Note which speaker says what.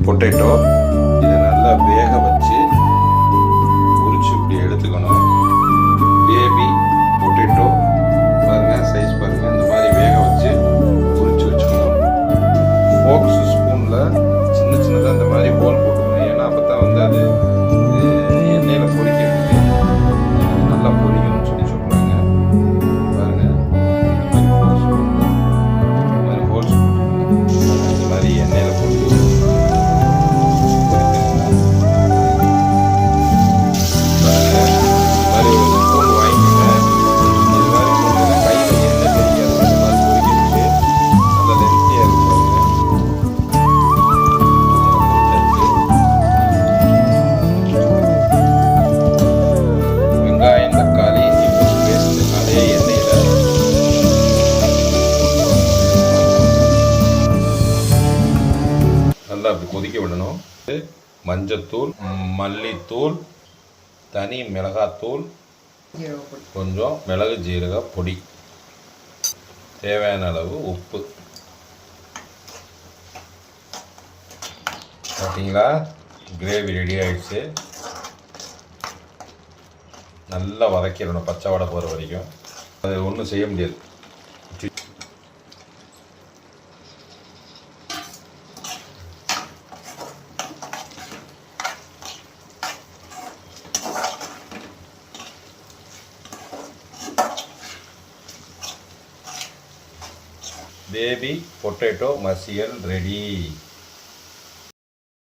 Speaker 1: Potato. இதை நல்லா வேக வச்சு உரிச்சு இப்படி எடுத்துக்கணும். பேபி பொட்டேட்டோ பாருங்க, சைஸ் பாருங்க. இந்த மாதிரி வேக வச்சு உரிச்சு வச்சுக்கணும். ஃபோக்ஸ் ஸ்பூன்ல சின்ன சின்னதாக இந்த மாதிரி ஹோல் போட்டுக்கணும். ஏன்னா அப்போ தான் வந்து அது எண்ணெயில் பொரிக்கிறதுக்கு நல்லா பொரிக்கணும்னு சொல்லி சொல்கிறாங்க. பாருங்க, இந்த மாதிரி ஸ்பூன்ல இந்த மாதிரி ஹோல்ஸ் இந்த மாதிரி எண்ணெயில் போட்டு நல்லா அப்படி கொதிக்க விடணும். மஞ்சத்தூள், மல்லித்தூள், தனி மிளகாத்தூள், கொஞ்சம் மிளகு ஜீரக பொடி, தேவையான அளவு உப்பு. பார்த்தீங்களா, கிரேவி ரெடி ஆகிடுச்சு. நல்லா வதக்கிடணும் பச்சை வடை போகிற வரைக்கும். அது ஒன்றும் செய்ய முடியாது. பேபி பொட்டேட்டோ மசியல் ரெடி.